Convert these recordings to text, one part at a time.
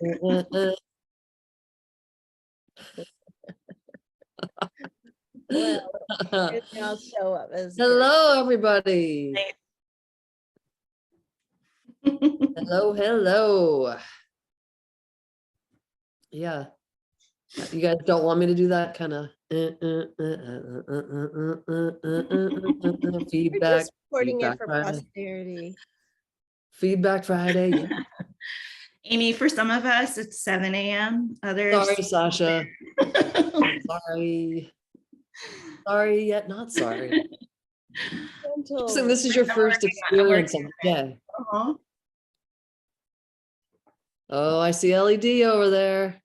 Well, I'll show up as Hello, everybody. Hello. Yeah. You guys don't want me to do that kind of feedback. just recording it Feedback for Friday. posterity. Feedback Friday. Yeah. Amy, for some of us, it's 7 a.m. Others. Sorry, Sasha. Sorry. Sorry, yet not sorry. So this is your first experience of the day. Oh, I see LED over there.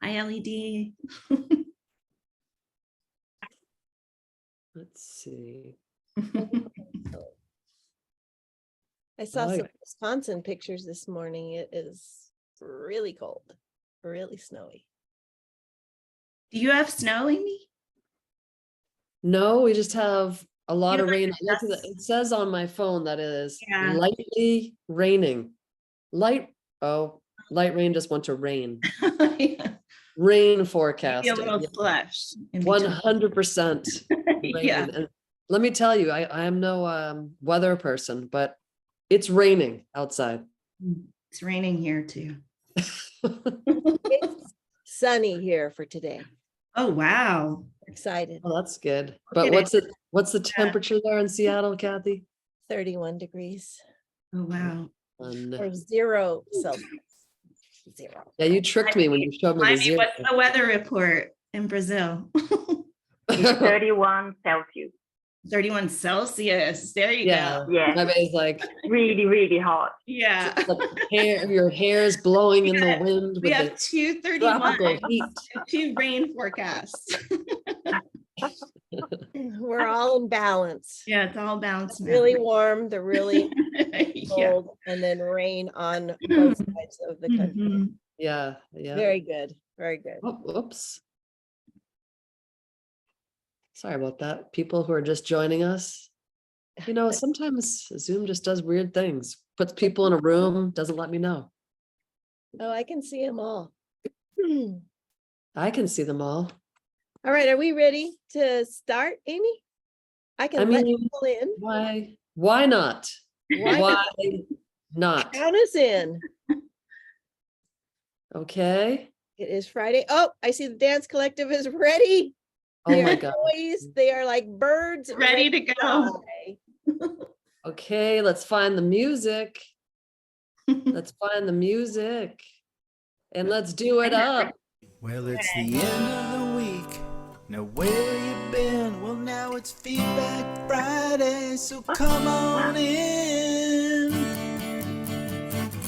Hi, LED. Let's see. I saw Oh, some Wisconsin pictures this morning. It is really cold, really snowy. Do you have snow, Amy? No, we just have a lot of rain. Yes. It says on my phone that it is Yeah. lightly raining. Light rain just went to rain. Yeah. Rain Maybe forecast. a little slush. in between. 100% rain. Yeah. And let me tell you, I am no weather person, but it's raining outside. It's raining here too. It's sunny here for today. Oh, wow. Excited. Oh, that's good. But at what's the temperature there in Seattle, Kathy? 31 degrees Oh, wow. or 0 Celsius. 0. Yeah, you tricked me when you showed me the Amy, zero. what's the weather report in Brazil? It's 31 Celsius. 31 Celsius. There you Yeah. go. Yeah, My baby's like, really, really hot. Yeah. your hair is blowing in the wind We with have the 231 tropical heat. 2 rain forecasts. We're all in balance. Yeah, it's all balanced now. Really warm, the really Yeah. cold, and then rain on both sides of the country. Mhm. Yeah, yeah. Very good. Very good. Oh, whoops. Sorry about that. People who are just joining us. You know, sometimes Zoom just does weird things. Puts people in a room, doesn't let me know. Oh, I can see them all. I can see them all. All right, are we ready to start, Amy? I can let people in. Why not? Why not? Count us in. Okay. It is Friday. Oh, I see the dance collective is ready. Oh my God. Boys, they are like birds Ready to go. fly. Okay, let's find the music. Let's find the music. And let's do it up. Well, it's the end of the week. Now where you been? Well, now it's Feedback Friday, so come on in.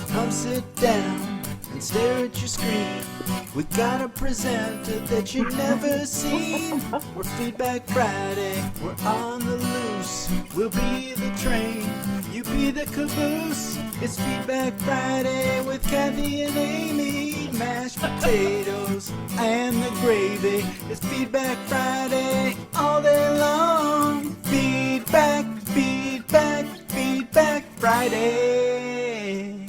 Come sit down and stare at your screen. We got a presenter that you never seen. We're Feedback Friday, we're on the loose. We'll be the train, you be the caboose. It's Feedback Friday with Kathy and Amy. Mashed potatoes and the gravy. It's Feedback Friday all day long. Feedback, feedback, Feedback Friday.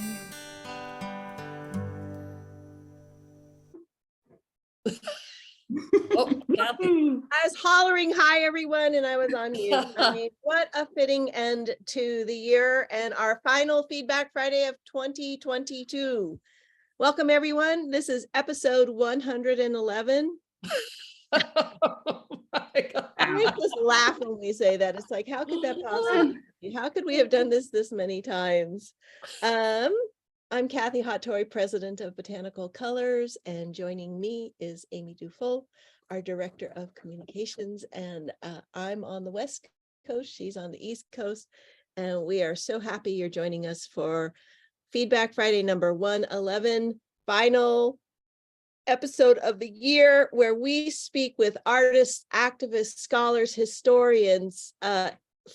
Oh, Kathy. I was hollering hi everyone and I was on mute. I mean, what a fitting end to the year and our final Feedback Friday of 2022. Welcome everyone. This is episode 111. Oh my God. I just laugh when we say that. It's like, how could that possibly be? How could we have done this many times? I'm Kathy Hattori, president of Botanical Colors, and joining me is Amy Dufault, our director of communications. And I'm on the West Coast, she's on the East Coast, and we are so happy you're joining us for Feedback Friday number 111, final episode of the year, where we speak with artists, activists, scholars, historians,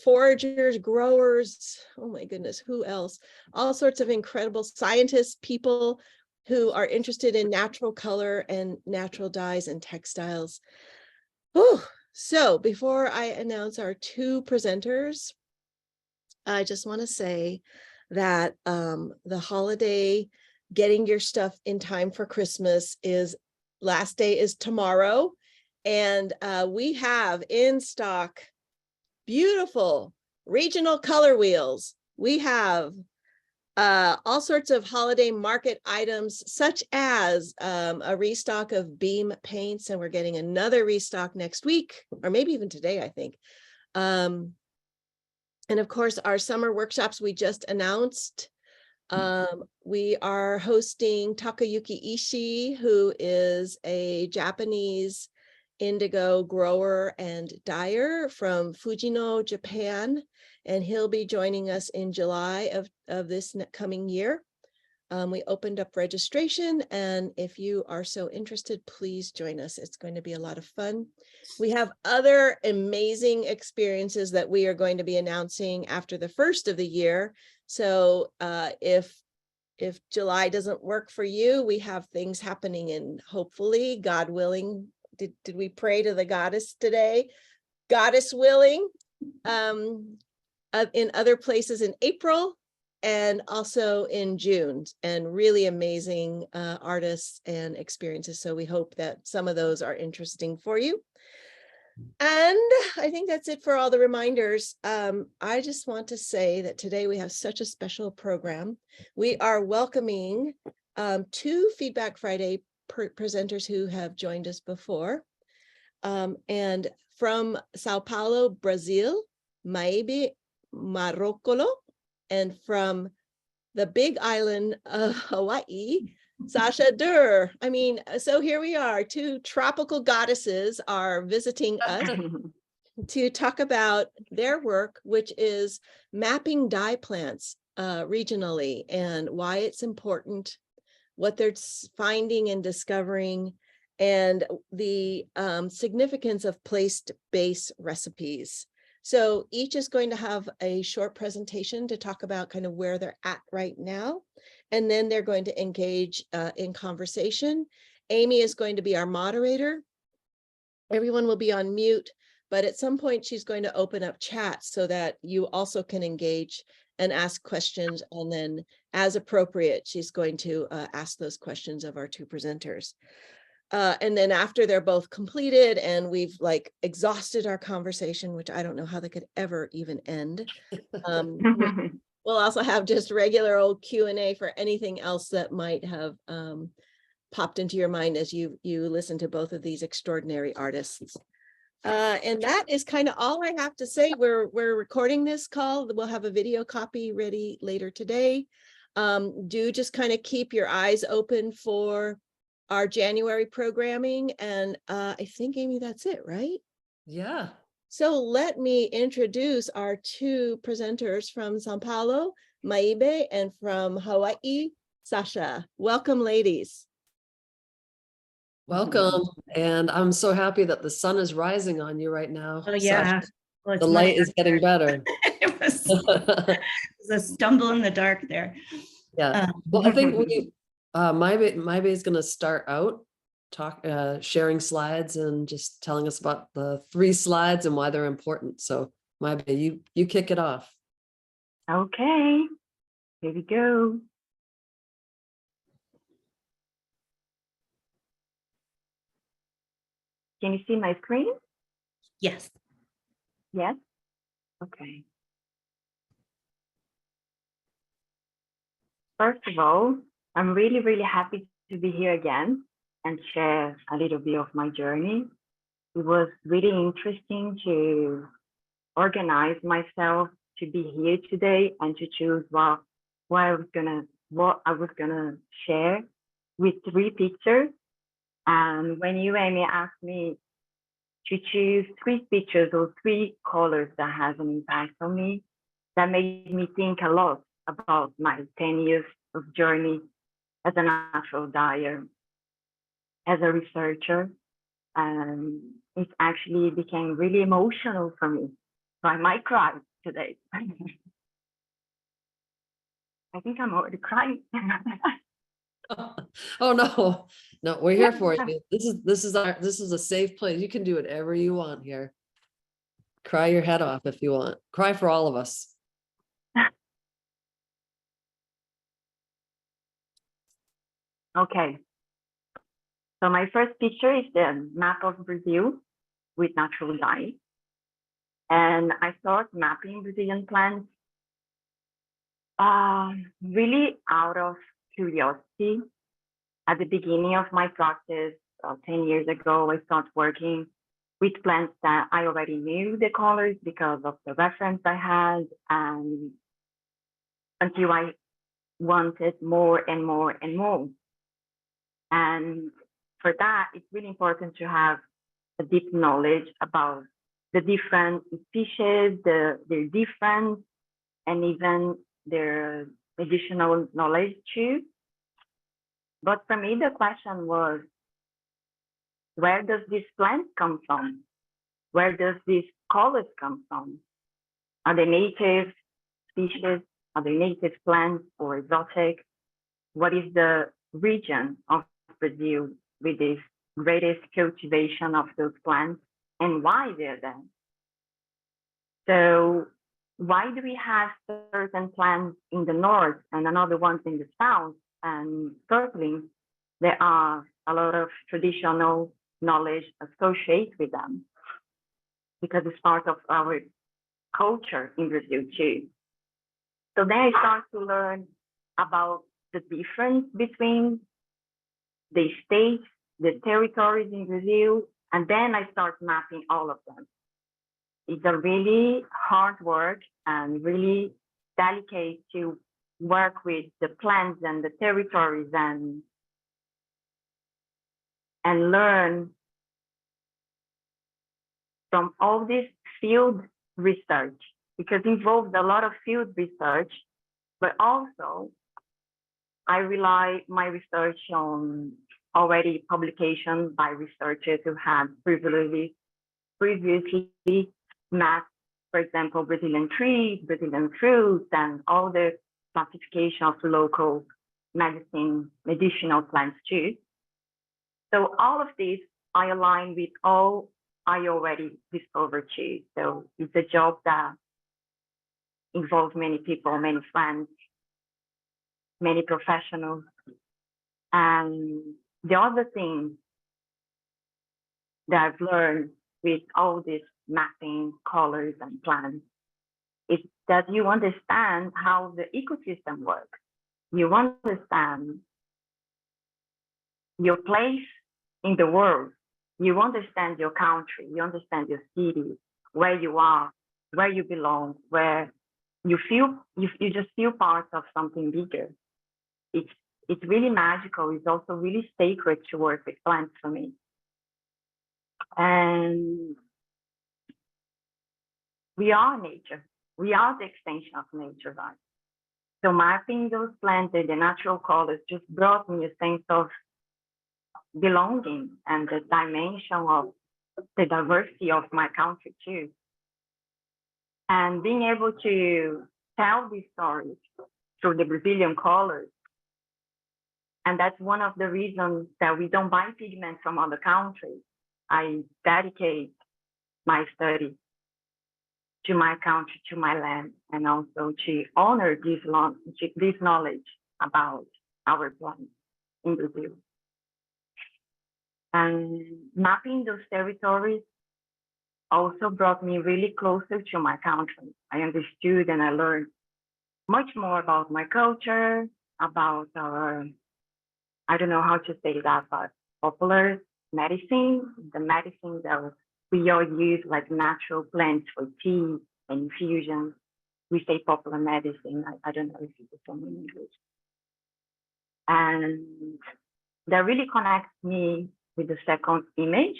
foragers, growers, oh my goodness, who else? All sorts of incredible scientists, people who are interested in natural color and natural dyes and textiles. So before I announce our two presenters, I just want to say that the holiday, getting your stuff in time for Christmas last day is tomorrow. And we have in stock beautiful regional color wheels. We have all sorts of holiday market items, such as a restock of Beam paints, and we're getting another restock next week, or maybe even today, I think. And of course, our summer workshops we just announced. We are hosting Takayuki Ishii, who is a Japanese indigo grower and dyer from Fujino, Japan, and he'll be joining us in July of this coming year. We opened up registration, and if you are so interested, please join us. It's going to be a lot of fun. We have other amazing experiences that we are going to be announcing after the first of the year. So if July doesn't work for you, we have things happening in, hopefully, God willing. Did we pray to the goddess today? Goddess willing. In other places in April and also in June, and really amazing artists and experiences. So we hope that some of those are interesting for you. And I think that's it for all the reminders. I just want to say that today we have such a special program. We are welcoming 2 Feedback Friday presenters who have joined us before. And from Sao Paulo, Brazil, Maibe Maroccolo, and from the big island of Hawaii, Sasha Duerr. I mean, so here we are, 2 tropical goddesses are visiting us to talk about their work, which is mapping dye plants regionally and why it's important, what they're finding and discovering, and the significance of place-based recipes. So each is going to have a short presentation to talk about kind of where they're at right now. And then they're going to engage in conversation. Amy is going to be our moderator. Everyone will be on mute, but at some point she's going to open up chat so that you also can engage and ask questions. And then as appropriate, she's going to ask those questions of our 2 presenters. And then after they're both completed and we've like exhausted our conversation, which I don't know how they could ever even end, we'll also have just regular old Q&A for anything else that might have popped into your mind as you listen to both of these extraordinary artists. And that is kind of all I have to say. We're recording this call. We'll have a video copy ready later today. Do just kind of keep your eyes open for our January programming. And I think, Amy, that's it, right? Yeah. So let me introduce our 2 presenters from Sao Paulo, Maibe, and from Hawaii, Sasha. Welcome, ladies. Welcome. And I'm so happy that the sun is rising on you right now. Oh, yeah. Sasha. Well, The light is getting better. It was a stumble in the dark there. Yeah. Well, I think we Maibe is going to start out sharing slides and just telling us about the 3 slides and why they're important. So Maibe, you kick it off. Okay, here we go. Can you see my screen? Yes. Yes? Okay. First of all, I'm really, really happy to be here again and share a little bit of my journey. It was really interesting to organize myself to be here today and to choose what I was gonna share with 3 pictures. And when you, Amy, asked me to choose 3 pictures or 3 colors that has an impact on me, that made me think a lot about my 10 years of journey as a natural dyer, as a researcher. It actually became really emotional for me. So I might cry today. I think I'm already crying. Oh no, we're here for you. This is a safe place. You can do whatever you want here. Cry your head off if you want. Cry for all of us. Okay. So my first picture is the map of Brazil with natural light. And I start mapping Brazilian plants really out of curiosity. At the beginning of my practice, 10 years ago, I started working with plants that I already knew the colors because of the reference I had, and until I wanted more and more and more. And for that, it's really important to have a deep knowledge about the different species, their difference, and even their additional knowledge too. But for me, the question was, where does this plant come from? Where does these colors come from? Are they native species? Are they native plants or exotic? What is the region of Brazil with this greatest cultivation of those plants, and why they're there? So why do we have certain plants in the north and another ones in the south? And thirdly, there are a lot of traditional knowledge associated with them because it's part of our culture in Brazil too. So then I start to learn about the difference between the states, the territories in Brazil, and then I start mapping all of them. It's a really hard work and really delicate to work with the plants and the territories and learn from all this field research, because it involves a lot of field research, but also I rely my research on already publications by researchers who had previously mapped, for example, Brazilian trees, Brazilian fruits, and all the classification of local medicinal plants too. So all of this I align with all I already discovered too. So it's a job that involves many people, many friends, many professionals. And the other thing that I've learned with all this mapping, colors, and plants is that you understand how the ecosystem works. You understand your place in the world. You understand your country. You understand your city, where you are, where you belong, where you feel you just feel part of something bigger. It's really magical. It's also really sacred to work with plants for me. And we are nature. We are the extension of nature, right? So mapping those plants and the natural colors just brought me a sense of belonging and the dimension of the diversity of my country too. And being able to tell these stories through the Brazilian colors. And that's one of the reasons that we don't buy pigments from other countries. I dedicate my study to my country, to my land, and also to honor this knowledge about our plants in Brazil. And mapping those territories also brought me really closer to my country. I understood and I learned much more about my culture, about our, I don't know how to say that, but popular medicine, the medicine that we all use, like natural plants for tea and infusions. We say popular medicine. I don't know if it's the same in English. And that really connects me with the second image.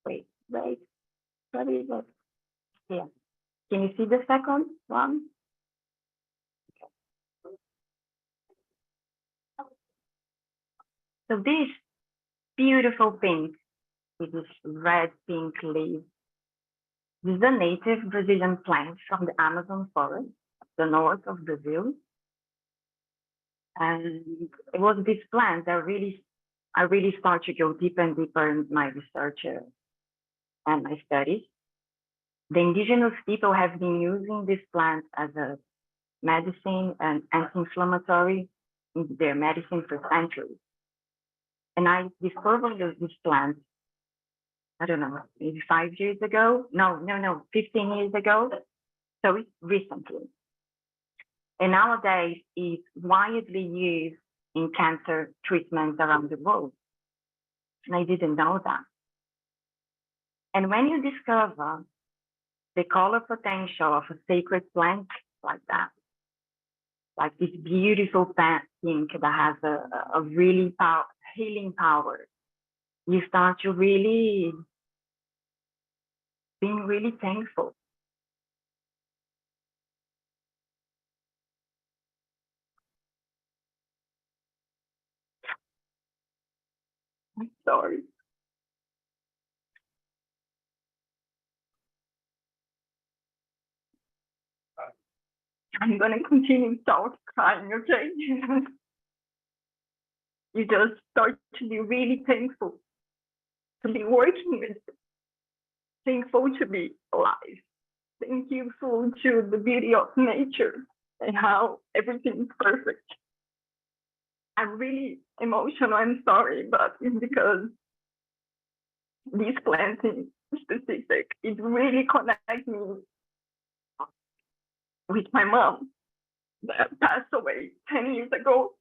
Wait, what is it? Yeah. Can you see the second one? So this beautiful pink with this red pink leaf, this is a native Brazilian plant from the Amazon forest, the north of Brazil. And it was this plant that I really started to go deeper and deeper in my research and my studies. The indigenous people have been using this plant as a medicine and anti-inflammatory in their medicine for centuries. And I discovered this plant, I don't know, maybe 5 years ago. No, 15 years ago. So it's recently. And nowadays it's widely used in cancer treatments around the world. And I didn't know that. And when you discover the color potential of a sacred plant like that, like this beautiful pink that has a really healing power, you start to really being really thankful. I'm sorry. I'm gonna continue start crying, okay? You just start to be really thankful to be working with it. Thankful to be alive. Thankful to the beauty of nature and how everything is perfect. I'm really emotional, I'm sorry, but it's because these plants in specific, it really connects me with my mom that passed away 10 years ago.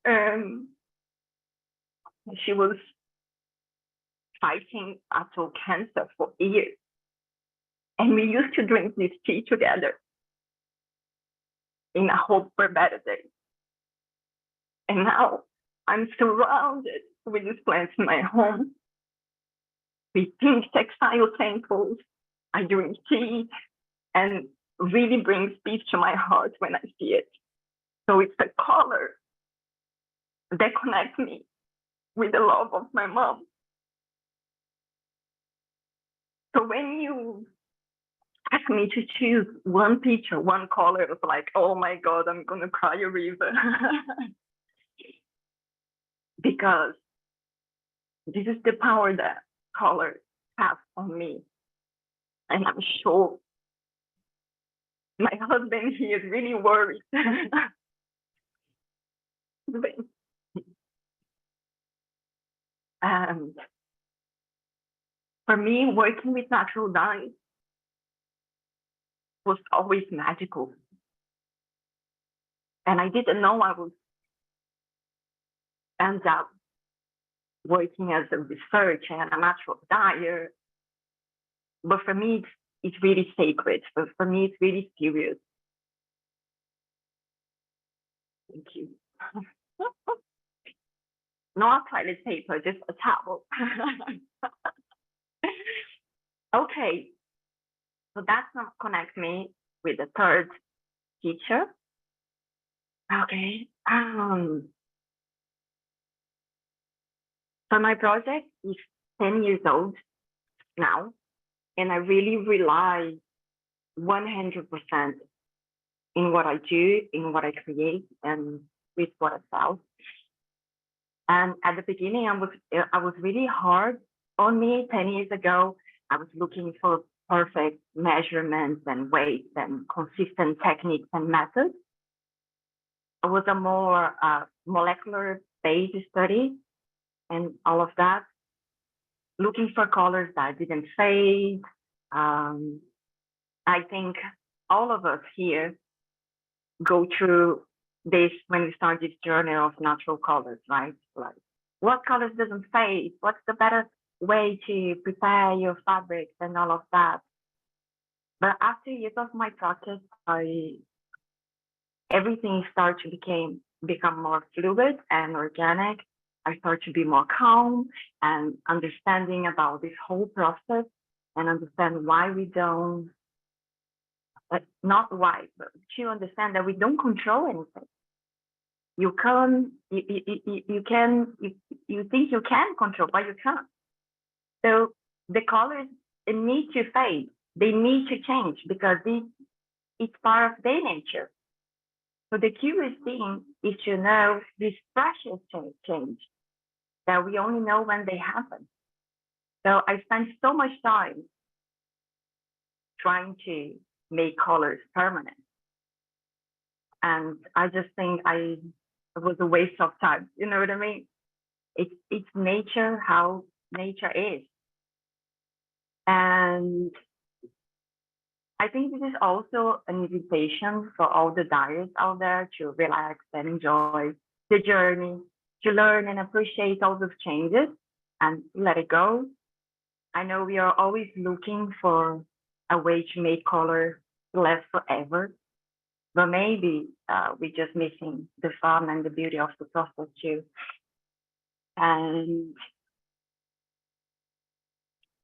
And she was fighting actual cancer for years. And we used to drink this tea together in a hope for better days. And now I'm surrounded with these plants in my home, with pink textile samples. I drink tea and really brings peace to my heart when I see it. So it's a color that connects me with the love of my mom. So when you ask me to choose one picture, one color, it was like, oh my God, I'm gonna cry a river. Because this is the power that color has on me. And I'm sure my husband, he is really worried. And for me, working with natural dyes was always magical. And I didn't know I would end up working as a researcher and a natural dyer. But for me, it's really sacred. For me, it's really serious. Thank you. Not toilet paper, just a towel. Okay, so that's not connect me with the third teacher. Okay. So my project is 10 years old now, and I really rely 100% in what I do, in what I create, and with what I sell. And at the beginning, I was really hard on me 10 years ago. I was looking for perfect measurements and weights and consistent techniques and methods. It was a more molecular-based study and all of that, looking for colors that didn't fade. I think all of us here go through this when we start this journey of natural colors, right? Like, what colors doesn't fade? What's the better way to prepare your fabrics and all of that? But after years of my practice, everything started to become more fluid and organic. I started to be more calm and understanding about this whole process and understand why we don't, not why, but to understand that we don't control anything. You think you can control, but you can't. So the colors, they need to fade. They need to change because it's part of their nature. So the curious thing is to know this precious change that we only know when they happen. So I spent so much time trying to make colors permanent. And I just think it was a waste of time. You know what I mean? It's nature, how nature is. And I think this is also an invitation for all the dyers out there to relax and enjoy the journey, to learn and appreciate all those changes and let it go. I know we are always looking for a way to make color last forever, but maybe we're just missing the fun and the beauty of the process too. And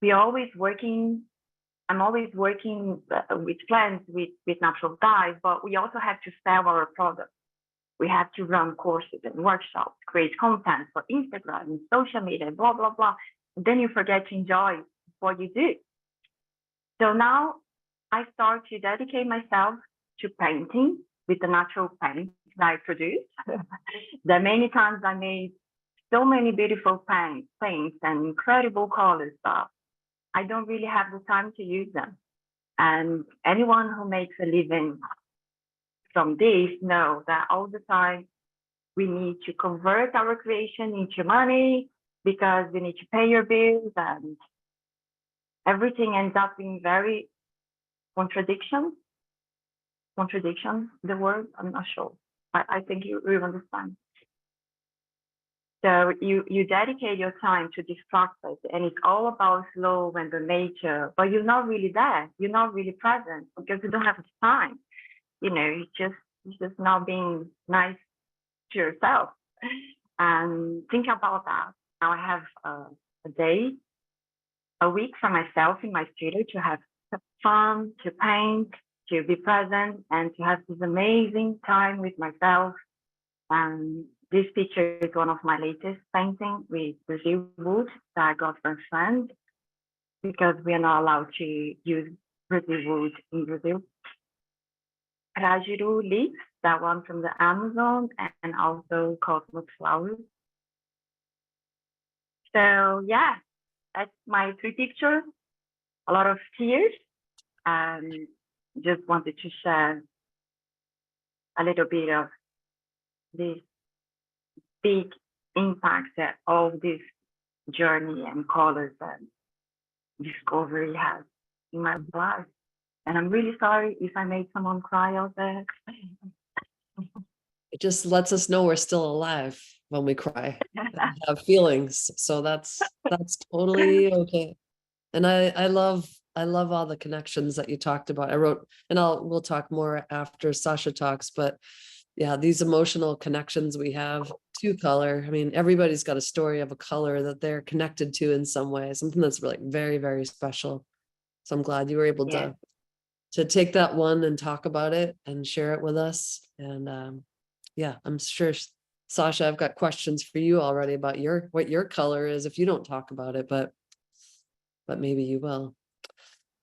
we're always working. I'm always working with plants, with natural dyes, but we also have to sell our products. We have to run courses and workshops, create content for Instagram and social media, blah, blah, blah. And then you forget to enjoy what you do. So now I start to dedicate myself to painting with the natural paints that I produce. There are many times I made so many beautiful paints and incredible colors, but I don't really have the time to use them. And anyone who makes a living from this know that all the time we need to convert our creation into money because we need to pay your bills, and everything ends up being very contradiction, the word, I'm not sure. I think you understand. So you dedicate your time to this process, and it's all about flow and the nature, but you're not really there. You're not really present because you don't have the time. You know, it's just not being nice to yourself. And think about that. Now I have a week for myself in my studio to have fun, to paint, to be present, and to have this amazing time with myself. And this picture is one of my latest paintings with Brazil wood that I got from a friend, because we are not allowed to use Brazil wood in Brazil. Rajuru leaves, that one from the Amazon, and also cosmos flowers. So yeah, that's my 3 pictures. A lot of tears, and just wanted to share a little bit of this big impact that all this journey and colors and discovery has in my life. And I'm really sorry if I made someone cry out there. It just lets us know we're still alive when we cry, and have feelings. So that's totally okay. And I love all the connections that you talked about. I wrote, and we'll talk more after Sasha talks, but yeah, these emotional connections we have to color. I mean, everybody's got a story of a color that they're connected to in some way, something that's really very, very special. So I'm glad you were able to take that one and talk about it and share it with us. And yeah, I'm sure, Sasha, I've got questions for you already about what your color is if you don't talk about it, but maybe you will.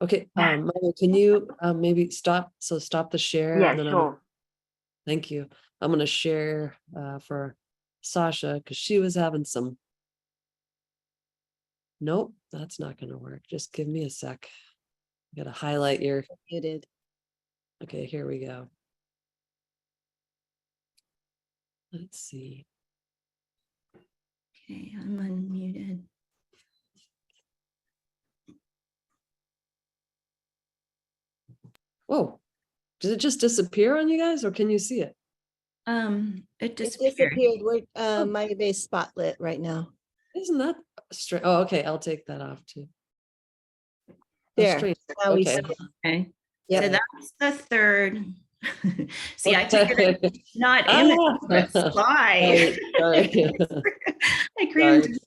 Okay, Maibe, can you maybe stop the share? Yeah, and then sure. Thank you. I'm going to share for Sasha because she was having some. Nope, that's not going to work. Just give me a sec. I got to highlight your. You did. Okay, here we go. Let's see. Okay, I'm unmuted. Whoa, did it just disappear on you guys, or can you see it? It It disappeared. disappeared. We're my base spotlit right now. Isn't that strange? Oh, okay, I'll take that off too. There. Strange. Now we Okay. see it. Okay. Yep. So that's the third. See, I took it not image, but slide. Sorry. I crammed.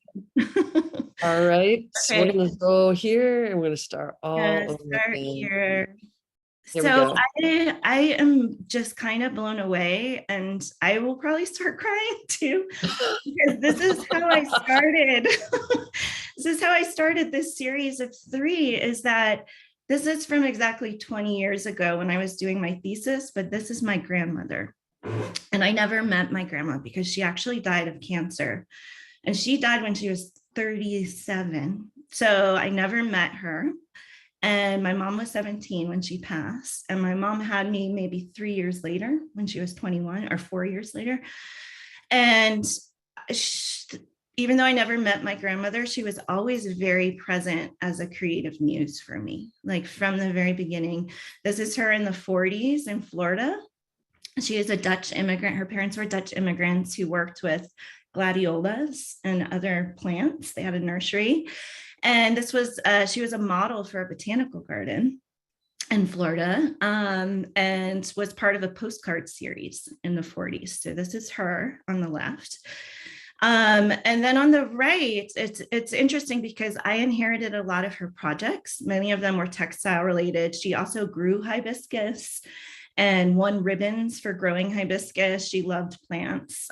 All right, so we're Okay. gonna go here and we're gonna start all Gonna over start again. here. Here we So go. I am just kind of blown away, and I will probably start crying too, because this is how I started. This is how I started this series of 3, is that this is from exactly 20 years ago when I was doing my thesis, but this is my grandmother. And I never met my grandma because she actually died of cancer, and she died when she was 37. So I never met her. And my mom was 17 when she passed. And my mom had me maybe 3 years later when she was 21, or 4 years later. And even though I never met my grandmother, she was always very present as a creative muse for me, like from the very beginning. This is her in the 40s in Florida. She is a Dutch immigrant. Her parents were Dutch immigrants who worked with gladiolas and other plants. They had a nursery. And this was, she was a model for a botanical garden in Florida, and was part of a postcard series in the 40s. So this is her on the left. And then on the right, it's interesting because I inherited a lot of her projects. Many of them were textile related. She also grew hibiscus and won ribbons for growing hibiscus. She loved plants.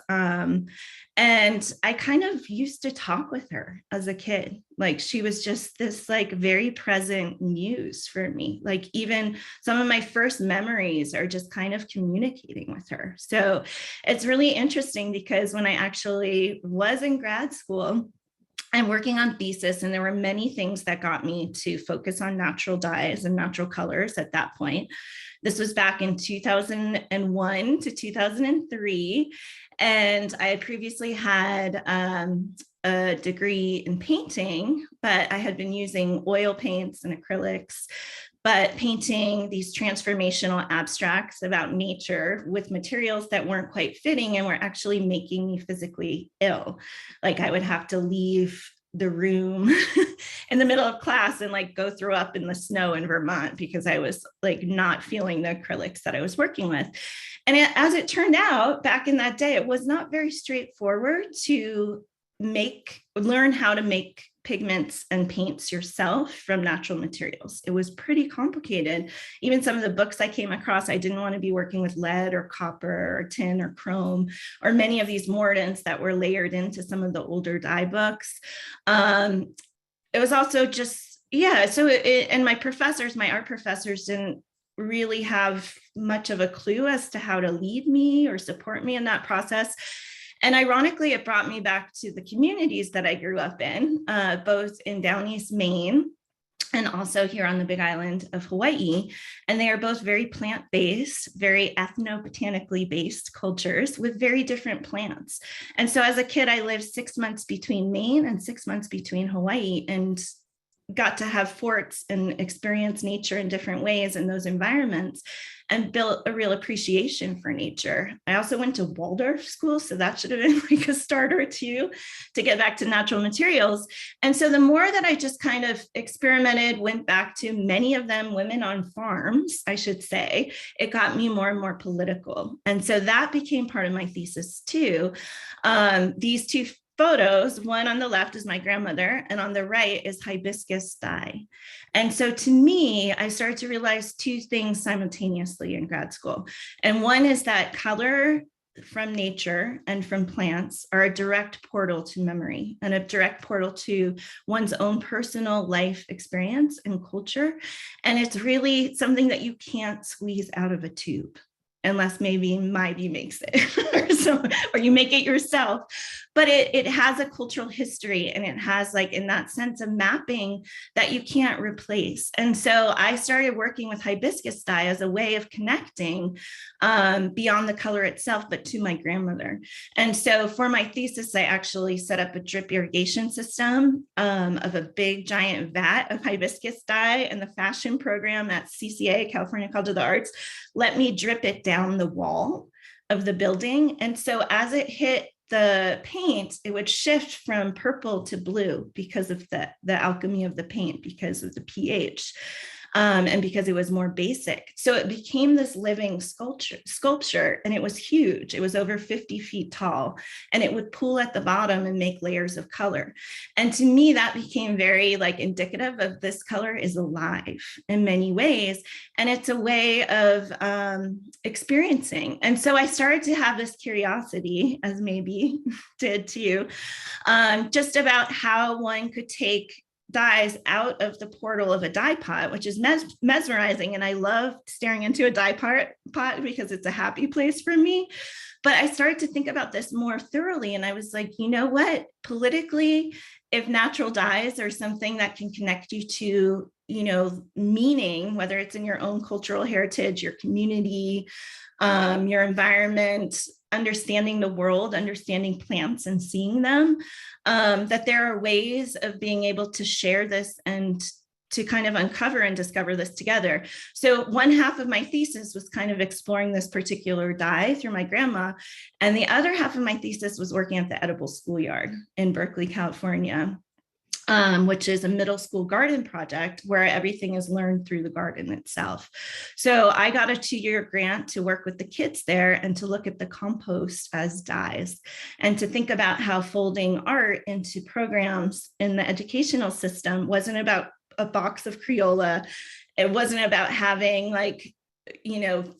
And I kind of used to talk with her as a kid. Like she was just this like very present muse for me. Like even some of my first memories are just kind of communicating with her. So it's really interesting because when I actually was in grad school, I'm working on thesis, and there were many things that got me to focus on natural dyes and natural colors at that point. This was back in 2001 to 2003. And I had previously had a degree in painting, but I had been using oil paints and acrylics, but painting these transformational abstracts about nature with materials that weren't quite fitting and were actually making me physically ill. Like I would have to leave the room in the middle of class and like go throw up in the snow in Vermont because I was like not feeling the acrylics that I was working with. And as it turned out, back in that day, it was not very straightforward to learn how to make pigments and paints yourself from natural materials. It was pretty complicated. Even some of the books I came across, I didn't want to be working with lead or copper or tin or chrome or many of these mordants that were layered into some of the older dye books. It was also just, yeah. So, and my art professors didn't really have much of a clue as to how to lead me or support me in that process. And ironically, it brought me back to the communities that I grew up in, both in Down East Maine and also here on the Big Island of Hawaii. And they are both very plant-based, very ethno-botanically based cultures with very different plants. And so as a kid, I lived 6 months between Maine and 6 months between Hawaii, and got to have forts and experience nature in different ways in those environments, and built a real appreciation for nature. I also went to Waldorf school, so that should have been like a starter too, to get back to natural materials. And so the more that I just kind of experimented, went back to many of them women on farms, I should say, it got me more and more political. And so that became part of my thesis too. These two photos, one on the left is my grandmother and on the right is hibiscus dye. And so to me, I started to realize two things simultaneously in grad school. And one is that color from nature and from plants are a direct portal to memory and a direct portal to one's own personal life experience and culture. And it's really something that you can't squeeze out of a tube, unless maybe Maibe makes it or you make it yourself. But it has a cultural history, and it has, like, in that sense, a mapping that you can't replace. And so I started working with hibiscus dye as a way of connecting beyond the color itself, but to my grandmother. And so for my thesis, I actually set up a drip irrigation system of a big giant vat of hibiscus dye, and the fashion program at CCA, California College of the Arts, let me drip it down the wall of the building. And so as it hit the paint, it would shift from purple to blue because of the alchemy of the paint, because of the pH. And because it was more basic. So it became this living sculpture, and it was huge. It was over 50 feet tall, and it would pool at the bottom and make layers of color. And to me, that became very indicative of this color is alive in many ways. And it's a way of experiencing. And so I started to have this curiosity, as Maibe did too, just about how one could take dyes out of the portal of a dye pot, which is mesmerizing. And I love staring into a dye pot because it's a happy place for me. But I started to think about this more thoroughly. And I was like, you know what? Politically, if natural dyes are something that can connect you to meaning, whether it's in your own cultural heritage, your community, your environment, understanding the world, understanding plants and seeing them, that there are ways of being able to share this and to kind of uncover and discover this together. So one half of my thesis was kind of exploring this particular dye through my grandma. And the other half of my thesis was working at the Edible Schoolyard in Berkeley, California, which is a middle school garden project where everything is learned through the garden itself. So I got a 2-year grant to work with the kids there and to look at the compost as dyes and to think about how folding art into programs in the educational system wasn't about a box of Crayola. It wasn't about having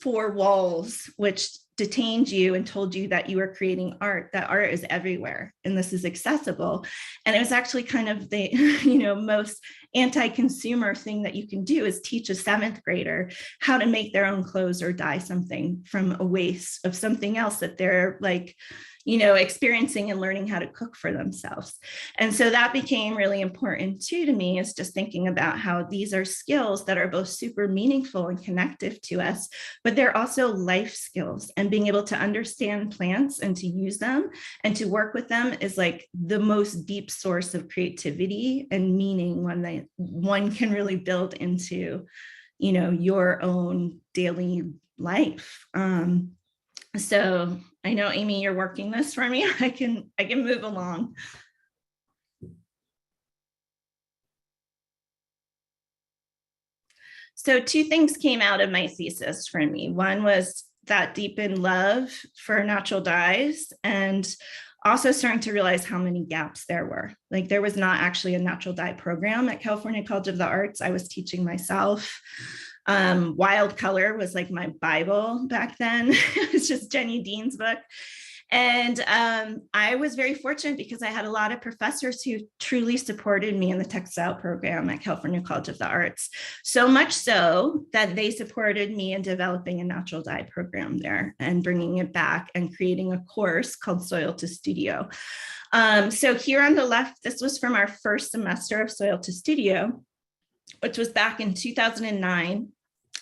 4 walls, which detained you and told you that you were creating art. That art is everywhere and this is accessible. And it was actually kind of the most anti-consumer thing that you can do is teach a 7th grader how to make their own clothes or dye something from a waste of something else that they're experiencing and learning how to cook for themselves. And so that became really important too to me, is just thinking about how these are skills that are both super meaningful and connective to us, but they're also life skills, and being able to understand plants and to use them and to work with them is like the most deep source of creativity and meaning when one can really build into, your own daily life. So I know, Amy, you're working this for me. I can move along. So 2 things came out of my thesis for me. One was that deepened love for natural dyes, and also starting to realize how many gaps there were. Like there was not actually a natural dye program at California College of the Arts. I was teaching myself. Wild Color was like my Bible back then. It was just Jenny Dean's book. And I was very fortunate because I had a lot of professors who truly supported me in the textile program at California College of the Arts. So much so that they supported me in developing a natural dye program there and bringing it back and creating a course called Soil to Studio. So here on the left, this was from our first semester of Soil to Studio, which was back in 2009.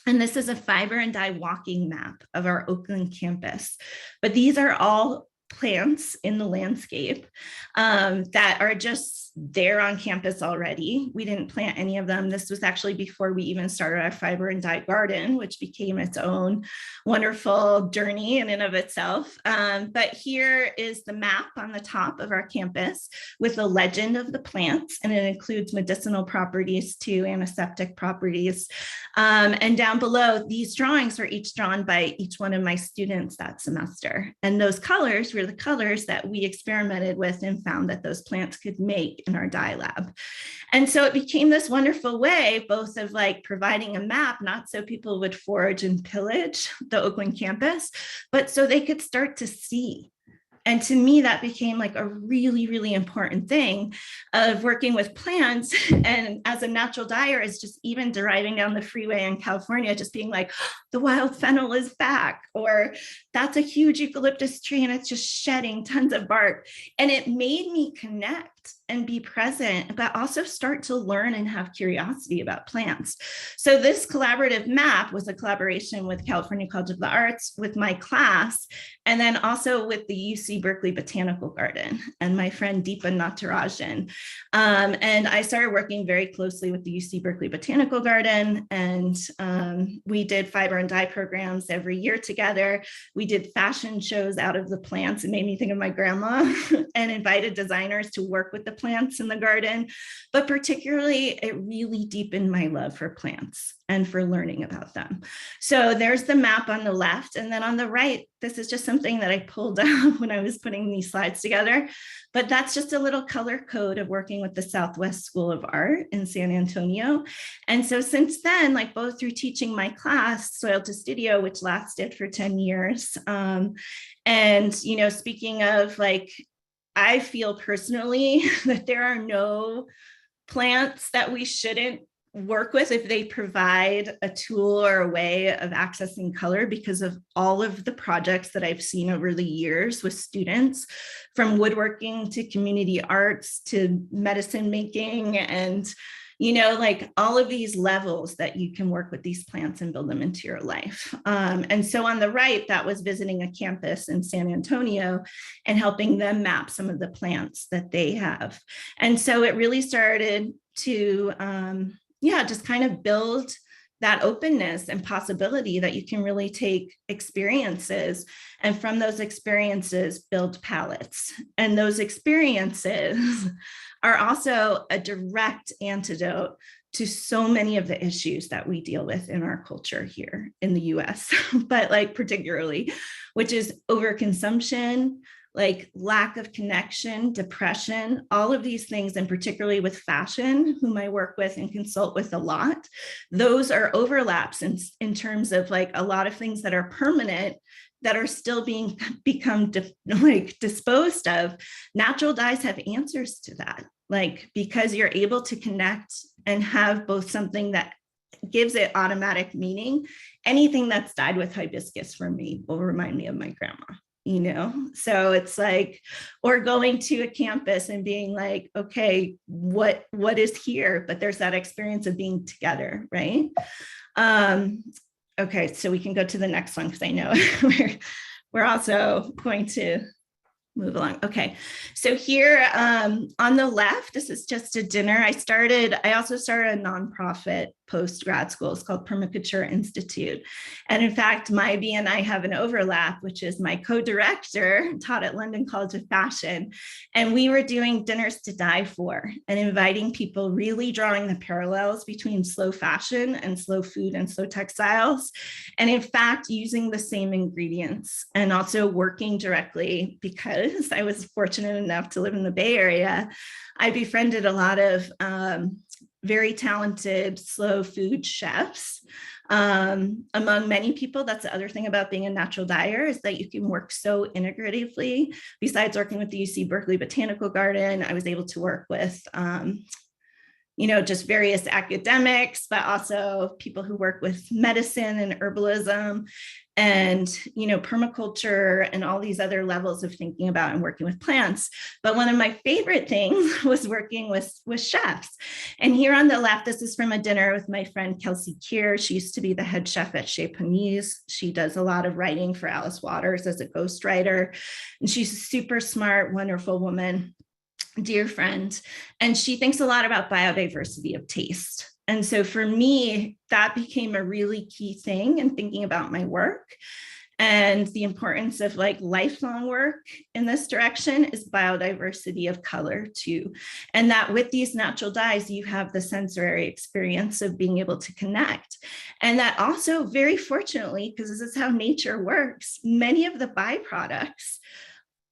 And this is a fiber and dye walking map of our Oakland campus. But these are all plants in the landscape that are just there on campus already. We didn't plant any of them. This was actually before we even started our fiber and dye garden, which became its own wonderful journey in and of itself. But here is the map on the top of our campus with the legend of the plants, and it includes medicinal properties too, antiseptic properties. And down below, these drawings were each drawn by each one of my students that semester. And those colors were the colors that we experimented with and found that those plants could make in our dye lab. And so it became this wonderful way, both of like providing a map, not so people would forage and pillage the Oakland campus, but so they could start to see. And to me, that became like a really, really important thing of working with plants. And as a natural dyer, is just even driving down the freeway in California, just being like, the wild fennel is back, or that's a huge eucalyptus tree and it's just shedding tons of bark. And it made me connect and be present, but also start to learn and have curiosity about plants. So this collaborative map was a collaboration with California College of the Arts, with my class, and then also with the UC Berkeley Botanical Garden and my friend Deepa Natarajan. And I started working very closely with the UC Berkeley Botanical Garden, and we did fiber and dye programs every year together. We did fashion shows out of the plants. It made me think of my grandma and invited designers to work with the plants in the garden. But particularly, it really deepened my love for plants and for learning about them. So there's the map on the left. And then on the right, this is just something that I pulled out when I was putting these slides together. But that's just a little color code of working with the Southwest School of Art in San Antonio. And so since then, like both through teaching my class, Soil to Studio, which lasted for 10 years. And, speaking of like, I feel personally that there are no plants that we shouldn't work with if they provide a tool or a way of accessing color, because of all of the projects that I've seen over the years with students, from woodworking to community arts to medicine making and like all of these levels that you can work with these plants and build them into your life. And so on the right, that was visiting a campus in San Antonio and helping them map some of the plants that they have. And so it really started to, just kind of build that openness and possibility that you can really take experiences and from those experiences build palettes. And those experiences are also a direct antidote to so many of the issues that we deal with in our culture here in the US, but like particularly, which is overconsumption, like lack of connection, depression, all of these things, and particularly with fashion, whom I work with and consult with a lot, those are overlaps in terms of like a lot of things that are permanent that are still become disposed of. Natural dyes have answers to that, like because you're able to connect and have both something that gives it automatic meaning. Anything that's dyed with hibiscus for me will remind me of my grandma. So it's like, or going to a campus and being like, okay, what is here? But there's that experience of being together, right? Okay, so we can go to the next one because I know we're also going to move along. Okay, so here on the left, this is just a dinner. I also started a nonprofit post-grad school. It's called Permaculture Institute. And in fact, Maibe and I have an overlap, which is my co-director taught at London College of Fashion. And we were doing dinners to die for and inviting people, really drawing the parallels between slow fashion and slow food and slow textiles. And in fact, using the same ingredients and also working directly, because I was fortunate enough to live in the Bay Area, I befriended a lot of very talented slow food chefs. Among many people, that's the other thing about being a natural dyer, is that you can work so integratively. Besides working with the UC Berkeley Botanical Garden, I was able to work with just various academics, but also people who work with medicine and herbalism and, permaculture and all these other levels of thinking about and working with plants. But one of my favorite things was working with chefs. And here on the left, this is from a dinner with my friend Kelsey Keir. She used to be the head chef at Chez Panisse. She does a lot of writing for Alice Waters as a ghostwriter. And she's a super smart, wonderful woman, dear friend. And she thinks a lot about biodiversity of taste. And so for me, that became a really key thing in thinking about my work. And the importance of like lifelong work in this direction is biodiversity of color too. And that with these natural dyes, you have the sensory experience of being able to connect. And that also, very fortunately, because this is how nature works, many of the byproducts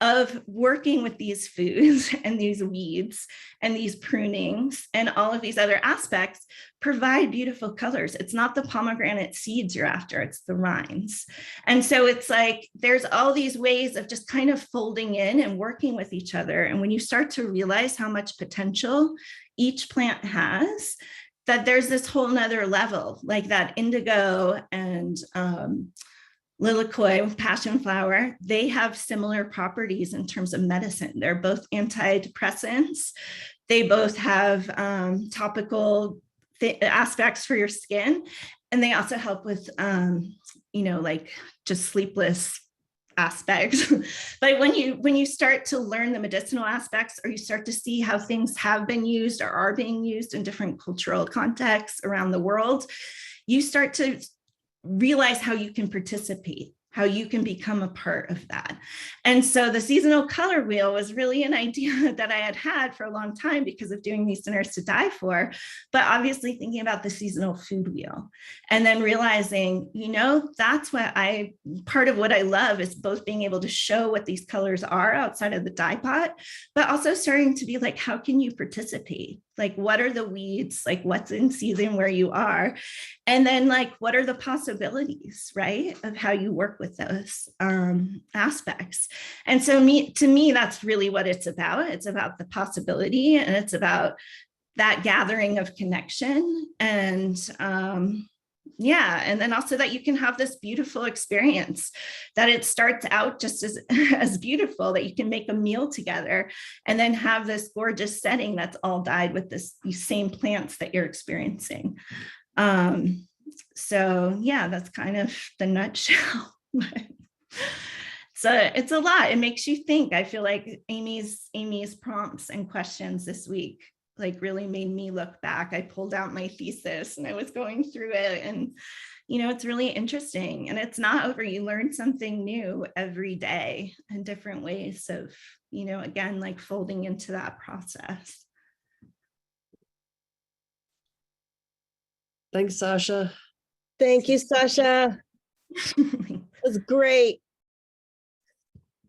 of working with these foods and these weeds and these prunings and all of these other aspects provide beautiful colors. It's not the pomegranate seeds you're after, it's the rinds. And so it's like, there's all these ways of just kind of folding in and working with each other. And when you start to realize how much potential each plant has, that there's this whole nother level, like that indigo and lilikoi, passion flower, they have similar properties in terms of medicine. They're both antidepressants. They both have topical aspects for your skin. And they also help with, like just sleepless aspects. But when you start to learn the medicinal aspects, or you start to see how things have been used or are being used in different cultural contexts around the world, you start to realize how you can participate, how you can become a part of that. And so the seasonal color wheel was really an idea that I had for a long time because of doing these dinners to die for, but obviously thinking about the seasonal food wheel and then realizing, that's part of what I love is both being able to show what these colors are outside of the dye pot, but also starting to be like, how can you participate? Like, what are the weeds? Like, what's in season where you are? And then like, what are the possibilities, right? Of how you work with those aspects. And so to me, that's really what it's about. It's about the possibility, and it's about that gathering of connection and yeah, and then also that you can have this beautiful experience, that it starts out just as as beautiful, that you can make a meal together and then have this gorgeous setting that's all dyed with these same plants that you're experiencing. So yeah, that's kind of the nutshell. So it's a lot. It makes you think. I feel like Amy's prompts and questions this week like really made me look back. I pulled out my thesis and I was going through it, and it's really interesting, and it's not over. You learn something new every day in different ways of, again, like folding into that process. Thanks, Sasha. Thank you, Sasha. It was great.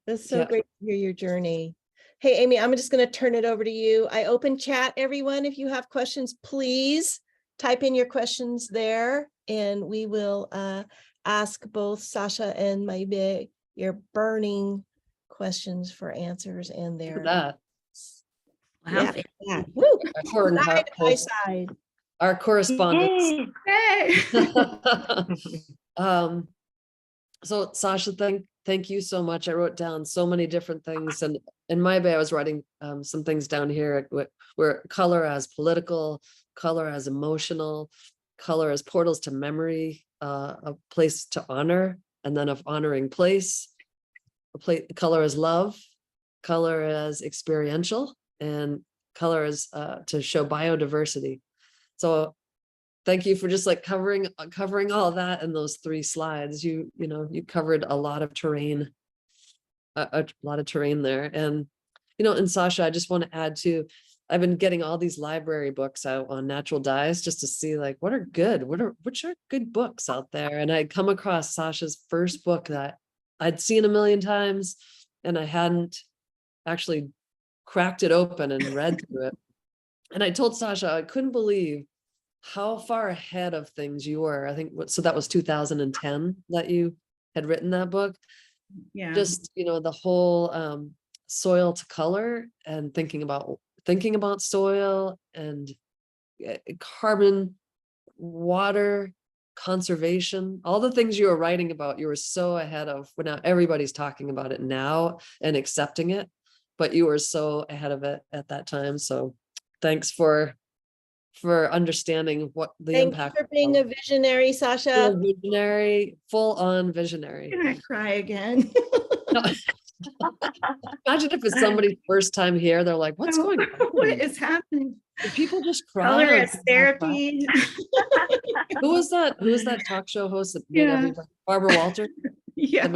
It's so Yeah. great to hear your journey. Hey, Amy, I'm just going to turn it over to you. I open chat, everyone. If you have questions, please type in your questions there, and we will ask both Sasha and Maibe your burning questions for answers and Look at their that. Wow. yeah. Woo. Our, Side. our correspondence. Yay! Hey. So Sasha, thank you so much. I wrote down so many different things, and in my bay I was writing some things down here where color as political, color as emotional, color as portals to memory, a place to honor, and then of honoring place, color as love, color as experiential, and color as to show biodiversity. So thank you for just like covering all that in those 3 slides. You covered a lot of terrain, a lot of terrain there. And, and Sasha, I just want to add too, I've been getting all these library books out on natural dyes just to see like, which are good books out there. And I'd come across Sasha's first book that I'd seen a million times, and I hadn't actually cracked it open and read through it. And I told Sasha, I couldn't believe how far ahead of things you were. I think so that was 2010 that you had written that book. Yeah. Just, the whole soil to color, and thinking about soil and carbon, water, conservation, all the things you were writing about, you were so ahead of. Well, now everybody's talking about it now and accepting it, but you were so ahead of it at that time. So thanks for understanding what the Thank impact. you for being a visionary, Sasha. Full on visionary. I'm gonna cry again. No. Imagine if it's somebody's first time here, they're like, what's going on? What is happening? Do people just cry? Color or as do they not cry? therapy. Who was that talk show host that made Yeah. everybody? Barbara Walter Yeah. that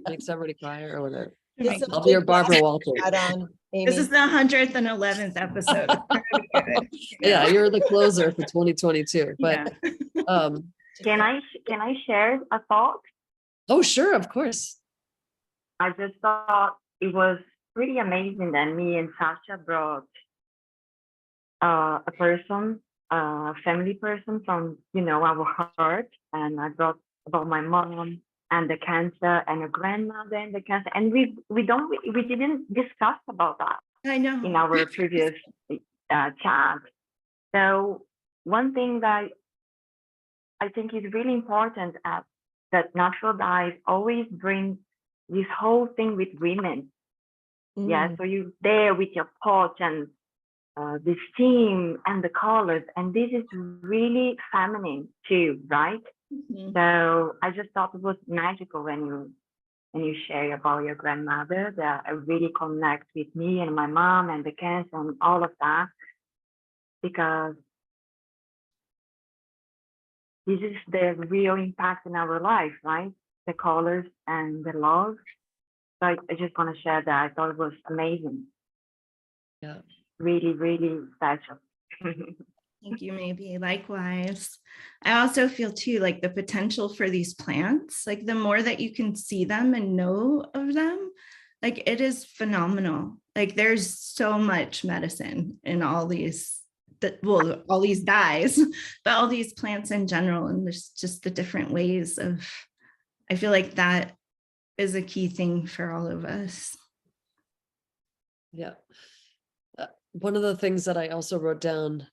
makes everybody cry, or whatever. Oh my It's a God. I'll be your big Barbara glass Walter. hat on, Amy. This is the 100th and 11th episode. It's gonna be good. Yeah, you're the closer for 2022. But Yeah. Can I share a thought? oh, sure, of course. I just thought it was pretty amazing that me and Sasha brought a person, a family person from, our heart. And I brought about my mom and the cancer, and a grandmother and the cancer. And we didn't discuss about that I know. in our previous chat. So one thing that I think is really important that natural dyes always bring this whole thing with women. Yeah, so you're there with your pot and the steam and the colors, and this is really feminine too, right? Mhm. So I just thought it was magical when you share about your grandmother, that I really connect with me and my mom and the cancer and all of that, because this is the real impact in our life, right? The colors and the love. So I just want to share that. I thought it was amazing. Yeah. Really, really special. Thank you, maybe. Likewise. I also feel too like the potential for these plants, like the more that you can see them and know of them, like it is phenomenal. Like there's so much medicine in all these, all these dyes, but all these plants in general. And there's just the different ways of, I feel like that is a key thing for all of us. Yeah. One of the things that I also wrote down,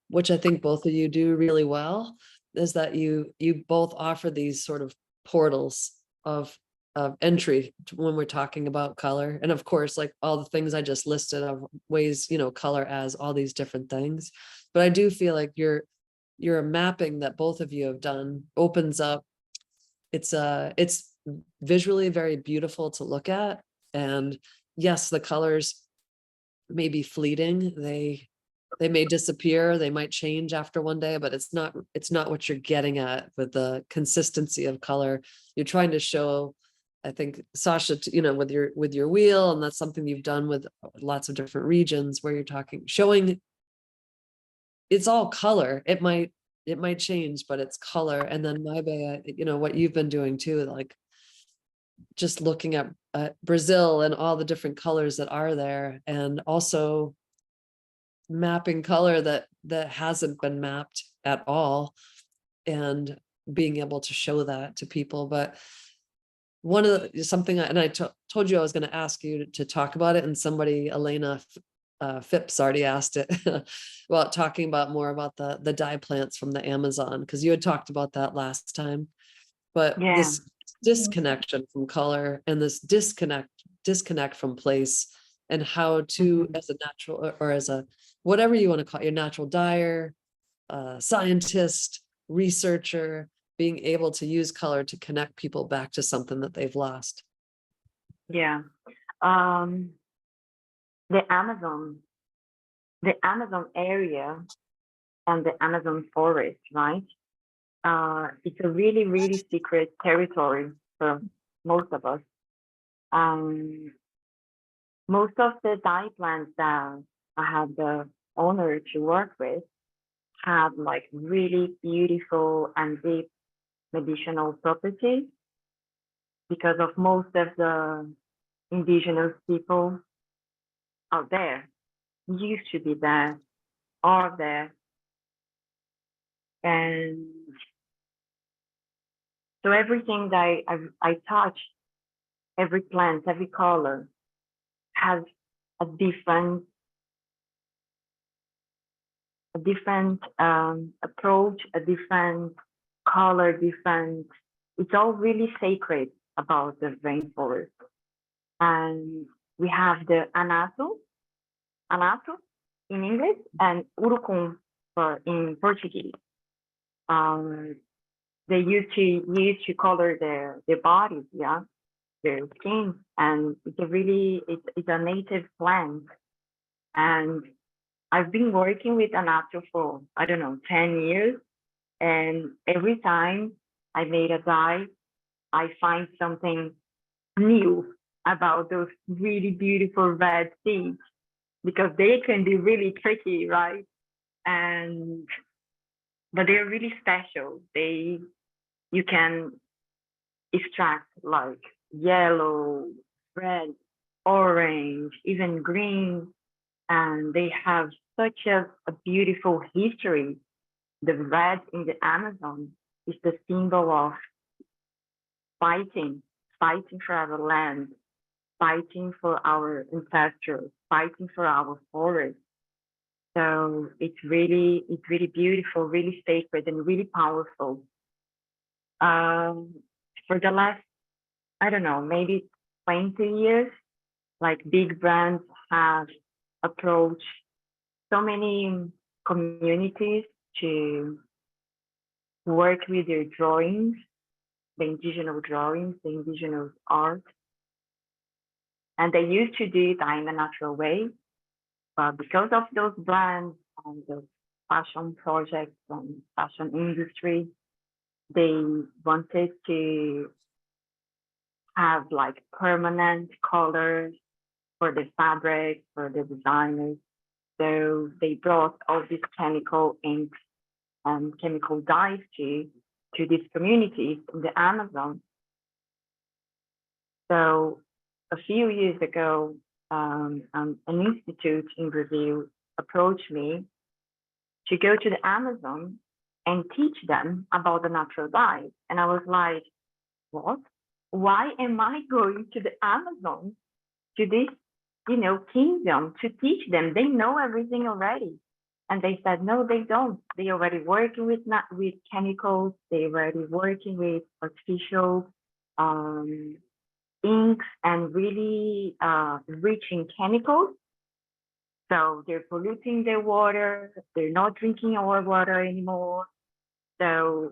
which I think both of you do really well, is that you both offer these sort of portals of entry when we're talking about color. And of course, like all the things I just listed of ways, color as all these different things. But I do feel like your mapping that both of you have done opens up. It's visually very beautiful to look at. And yes, the colors may be fleeting. They may disappear, they might change after one day, but it's not what you're getting at with the consistency of color. You're trying to show, I think, Sasha, with your wheel, and that's something you've done with lots of different regions where you're showing it's all color. It might change, but it's color. And then Maibe, what you've been doing too, like just looking at Brazil and all the different colors that are there, and also mapping color that hasn't been mapped at all, and being able to show that to people. But I told you I was going to ask you to talk about it, and somebody, Elena Phipps, already asked it about talking about more about the dye plants from the Amazon, because you had talked about that last time. But this disconnection from color and this disconnect from place, and how to, as a natural, or as a whatever you want to call it, your natural dyer, scientist, researcher, being able to use color to connect people back to something that they've lost. Yeah. The Amazon area and the Amazon forest, right? It's a really, really secret territory for most of us. Most of the dye plants that I have the honor to work with have like really beautiful and deep medicinal properties, because of most of the indigenous people out there used to be there, are there. And so everything that I touch, every plant, every color has a different approach, a different color, it's all really sacred about the rainforest. And we have the anato in English, and urucum in Portuguese. They used to color their bodies, yeah, their skin, and it's a native plant. And I've been working with anato for, I don't know, 10 years, and every time I made a dye, I find something new about those really beautiful red seeds, because they can be really tricky, right? But they're really special. You can extract like yellow, red, orange, even green, and they have such a beautiful history. The red in the Amazon is the symbol of fighting for our land, fighting for our ancestors, fighting for our forest. So it's really beautiful, really sacred, and really powerful. For the last, I don't know, maybe 20 years, like big brands have approached so many communities to work with their drawings, the indigenous drawings, the indigenous art. And they used to do it in a natural way. But because of those brands and the fashion projects and fashion industry, they wanted to have like permanent colors for the fabric, for the designers. So they brought all these chemical inks and chemical dyes to these communities in the Amazon. So a few years ago, an institute in Brazil approached me to go to the Amazon and teach them about the natural dyes. And I was like, what? Why am I going to the Amazon, to this, kingdom, to teach them? They know everything already. And they said, no, they don't. They already working with chemicals. They already working with artificial inks and really rich in chemicals. So they're polluting their water. They're not drinking our water anymore. So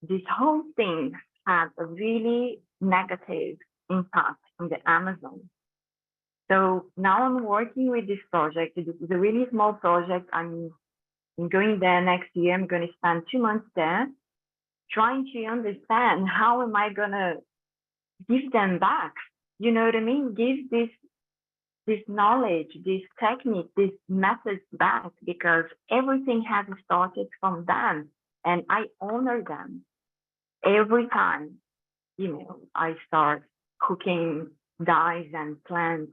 this whole thing has a really negative impact on the Amazon. So now I'm working with this project. This is a really small project. I'm going there next year. I'm going to spend 2 months there, trying to understand how am I going to give them back. You know what I mean? Give this knowledge, this technique, this methods back, because everything has started from them, and I honor them every time. I start cooking dyes and plants.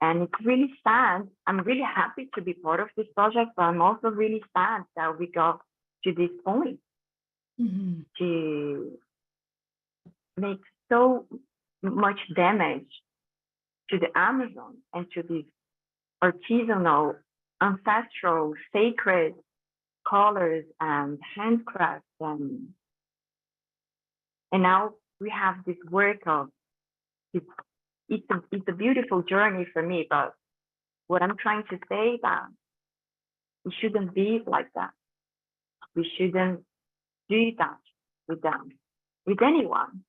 And it's really sad. I'm really happy to be part of this project, but I'm also really sad that we got to this point to make so much damage to the Amazon and to these artisanal, ancestral, sacred colors and handcrafts. And now we have this work of it's a beautiful journey for me, but what I'm trying to say is that it shouldn't be like that. We shouldn't do that with them, with anyone.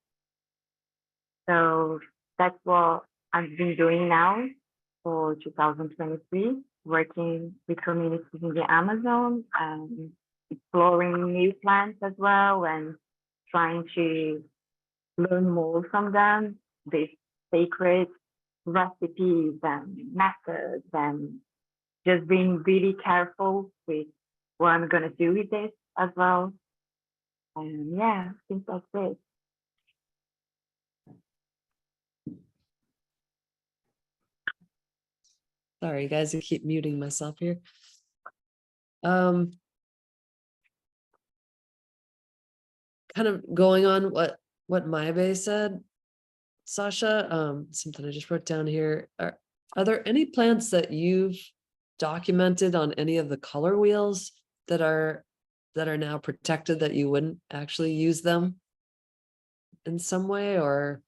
So that's what I've been doing now for 2023, working with communities in the Amazon and exploring new plants as well, and trying to learn more from them, these sacred recipes and methods, and just being really careful with what I'm going to do with this as well. And yeah, I think that's it. Sorry, guys, I keep muting myself here. Kind of going on what Maibe said, Sasha, something I just wrote down here. Are there any plants that you've documented on any of the color wheels that are now protected, that you wouldn't actually use them in some way? Or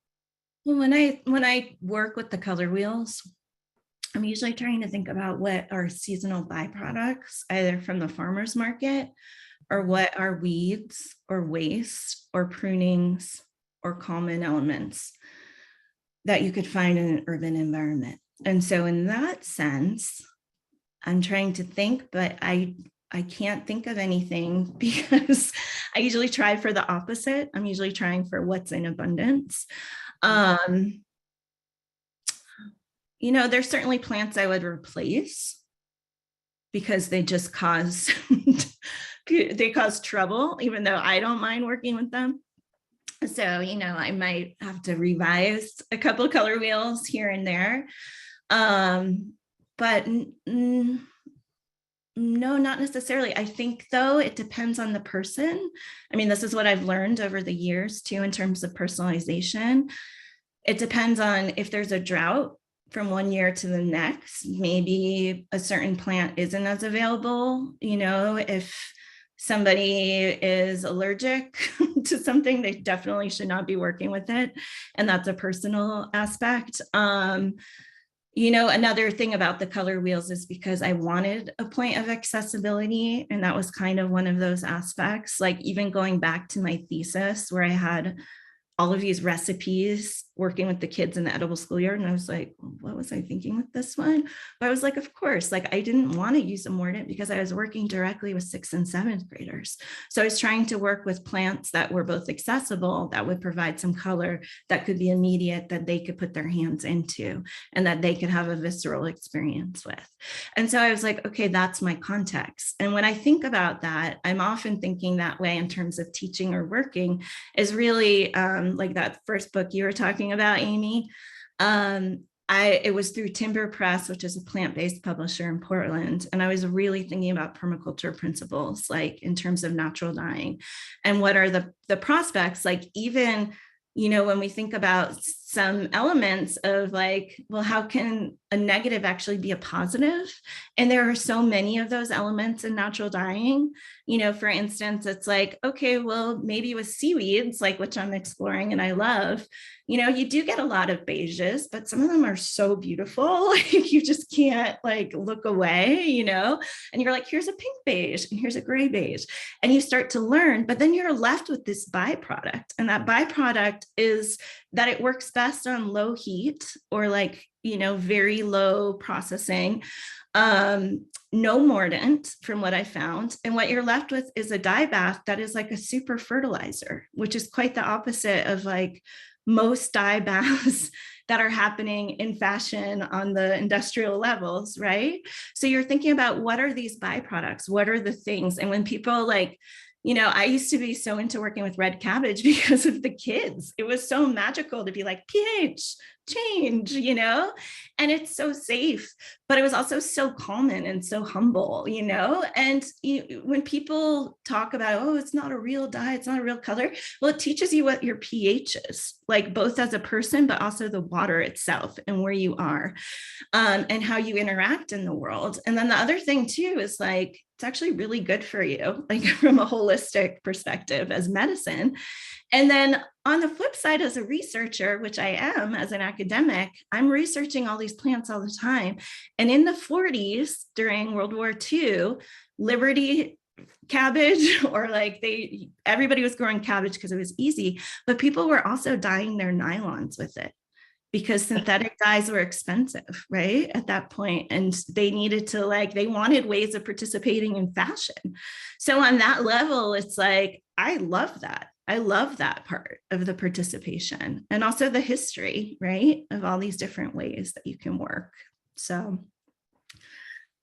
Well, when I work with the color wheels, I'm usually trying to think about what are seasonal byproducts, either from the farmer's market, or what are weeds or waste or prunings or common elements that you could find in an urban environment. And so in that sense, I'm trying to think, but I can't think of anything, because I usually try for the opposite. I'm usually trying for what's in abundance. There's certainly plants I would replace because they just cause trouble, even though I don't mind working with them. So, I might have to revise a couple of color wheels here and there. But no, not necessarily. I think, though, it depends on the person. I mean, this is what I've learned over the years, too, in terms of personalization. It depends on if there's a drought from one year to the next. Maybe a certain plant isn't as available. If somebody is allergic to something, they definitely should not be working with it. And that's a personal aspect. Another thing about the color wheels is because I wanted a point of accessibility, and that was kind of one of those aspects, like even going back to my thesis where I had all of these recipes working with the kids in the edible schoolyard. And I was like, what was I thinking with this one? But I was like, of course, like I didn't want to use a mordant because I was working directly with 6th and 7th graders. So I was trying to work with plants that were both accessible, that would provide some color, that could be immediate, that they could put their hands into, and that they could have a visceral experience with. And so I was like, okay, that's my context. And when I think about that, I'm often thinking that way in terms of teaching or working, is really like that first book you were talking about, Amy. It was through Timber Press, which is a plant-based publisher in Portland. And I was really thinking about permaculture principles, like in terms of natural dyeing, and what are the prospects, like even, when we think about some elements of like, well, how can a negative actually be a positive? And there are so many of those elements in natural dyeing. You know, for instance, it's like, okay, well, maybe with seaweeds, like which I'm exploring and I love, you know, you do get a lot of beiges, but some of them are so beautiful. Like you just can't like look away, you know, and you're like, here's a pink beige and here's a gray beige. And you start to learn, but then you're left with this byproduct. And that byproduct is that it works best on low heat or like, you know, very low processing, no mordant from what I found. And what you're left with is a dye bath that is like a super fertilizer, which is quite the opposite of like most dye baths that are happening in fashion on the industrial levels, right? So you're thinking about what are these byproducts? What are the things? And when people like, you know, I used to be so into working with red cabbage because of the kids. It was so magical to be like pH change, you know, and it's so safe, but it was also so calming and so humble, you know. And when people talk about, oh, it's not a real dye, it's not a real color, well, it teaches you what your pH is, like both as a person, but also the water itself and where you are, and how you interact in the world. And then the other thing too is like, it's actually really good for you, like from a holistic perspective as medicine. And then on the flip side, as a researcher, which I am as an academic, I'm researching all these plants all the time. And in the 40s, during World War II, Liberty cabbage, or like everybody was growing cabbage because it was easy, but people were also dyeing their nylons with it, because synthetic dyes were expensive, right? At that point, and they needed to they wanted ways of participating in fashion. So on that level, it's like, I love that. I love that part of the participation and also the history, right? Of all these different ways that you can work. So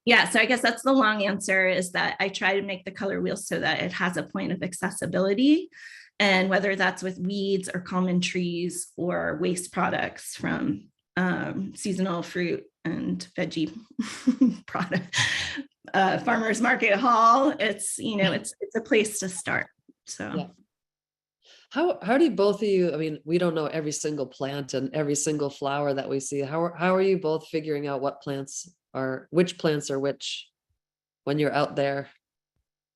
yeah, so I guess that's the long answer, is that I try to make the color wheel so that it has a point of accessibility. And whether that's with weeds or common trees or waste products from seasonal fruit and veggie product, farmers market hall, it's, you know, it's a place to start. So. Yeah. How do both of you, I mean, we don't know every single plant and every single flower that we see. How are you both figuring out which plants are which when you're out there?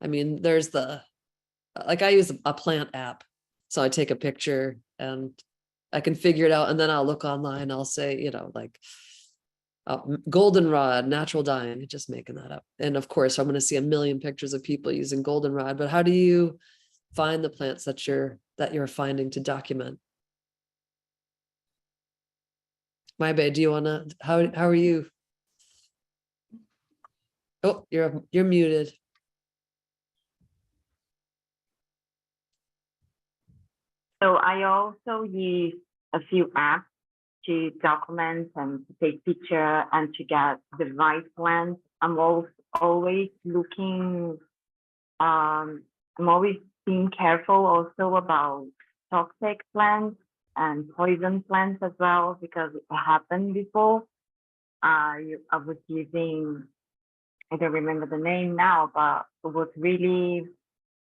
I mean, there's I use a plant app. So I take a picture and I can figure it out. And then I'll look online. I'll say, you know, like goldenrod, natural dyeing, just making that up. And of course, I'm going to see a million pictures of people using goldenrod. But how do you find the plants that you're finding to document? Maibe, do you want to, how are you? Oh, you're muted. So I also use a few apps to document and to take picture and to get the right plants. I'm always looking, I'm always being careful also about toxic plants and poison plants as well, because it happened before. I was using, I don't remember the name now, but it was really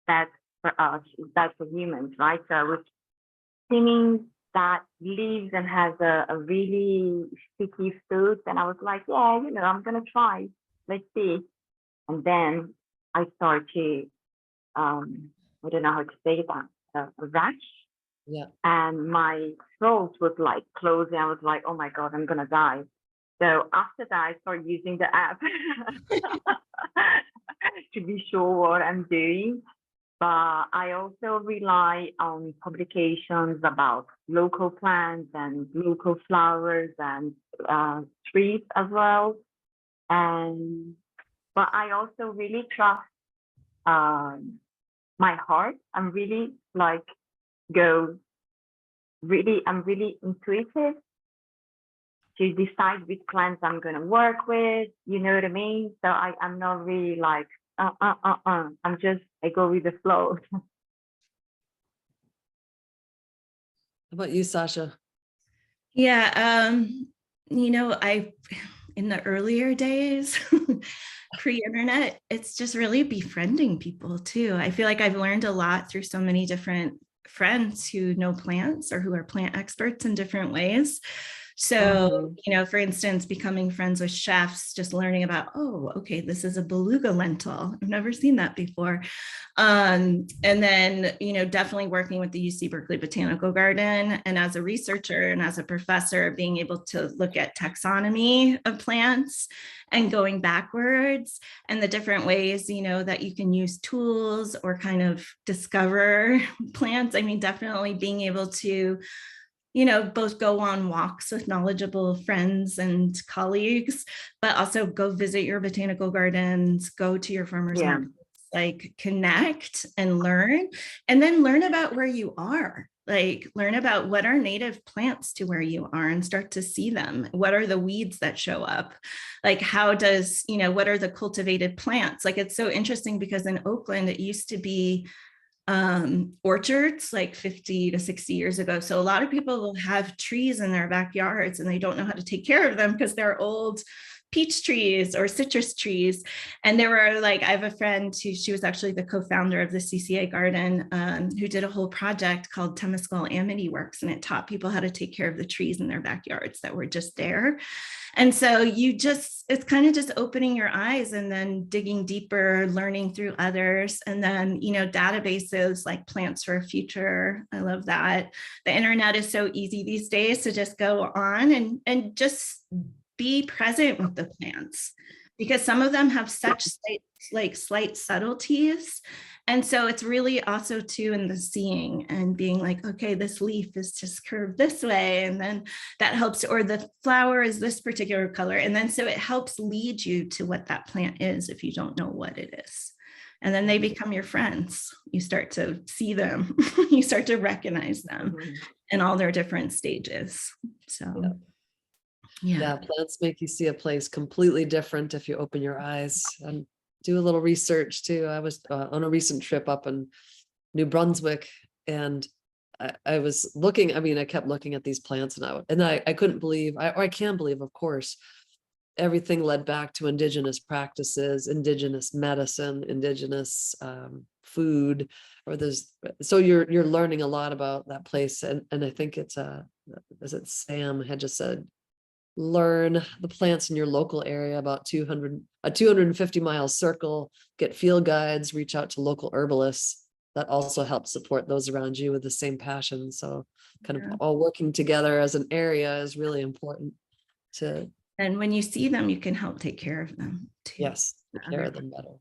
bad for us, bad for humans, right? So I was thinning that leaves and has a really sticky fruit, and I was like, yeah, you know, I'm gonna try, let's see. And then I started, I don't know how to say that, a rash. Yeah. And my throat was like closing. I was like, oh my God, I'm gonna die. So after that, I started using the app to be sure what I'm doing. But I also rely on publications about local plants and local flowers and trees as well. But I also really trust my heart. I'm really I'm really intuitive to decide which plants I'm going to work with, you know what I mean? So I'm not really like, I go with the flow. How about you, Sasha? Yeah, you know, in the earlier days, pre-internet, it's just really befriending people too. I feel like I've learned a lot through so many different friends who know plants or who are plant experts in different ways. So, for instance, becoming friends with chefs, just learning about, oh, okay, this is a beluga lentil. I've never seen that before. And then, definitely working with the UC Berkeley Botanical Garden. And as a researcher and as a professor, being able to look at taxonomy of plants and going backwards and the different ways, that you can use tools or kind of discover plants. I mean, definitely being able to both go on walks with knowledgeable friends and colleagues, but also go visit your botanical gardens, go to your farmers markets, like connect and learn, and then learn about where you are. Like learn about what are native plants to where you are and start to see them. What are the weeds that show up? Like how does, what are the cultivated plants? Like it's so interesting because in Oakland, it used to be orchards like 50 to 60 years ago. So a lot of people will have trees in their backyards and they don't know how to take care of them because they're old peach trees or citrus trees. And there were I have a friend she was actually the co-founder of the CCA garden who did a whole project called Temescal Amity Works, and it taught people how to take care of the trees in their backyards that were just there. And so it's kind of just opening your eyes and then digging deeper, learning through others. And then, databases like Plants for a Future. I love that. The internet is so easy these days to just go on and just be present with the plants, because some of them have such slight subtleties. And so it's really also too in the seeing and being like, okay, this leaf is just curved this way. And then that helps, or the flower is this particular color. And then so it helps lead you to what that plant is if you don't know what it is. And then they become your friends. You start to see them, you start to recognize them in all their different stages. So. Yeah, plants make you see a place completely different if you open your eyes and do a little research too. I was on a recent trip up in New Brunswick, and I was looking, I kept looking at these plants and I couldn't believe, I can believe, of course, everything led back to indigenous practices, indigenous medicine, indigenous food, so you're learning a lot about that place. And I think it's Sam had just said, learn the plants in your local area, about 250-mile circle, get field guides, reach out to local herbalists. That also helps support those around you with the same passion. So kind of all working together as an area is really important and when you see them, you can help take care of them too. Yes, take care of them better.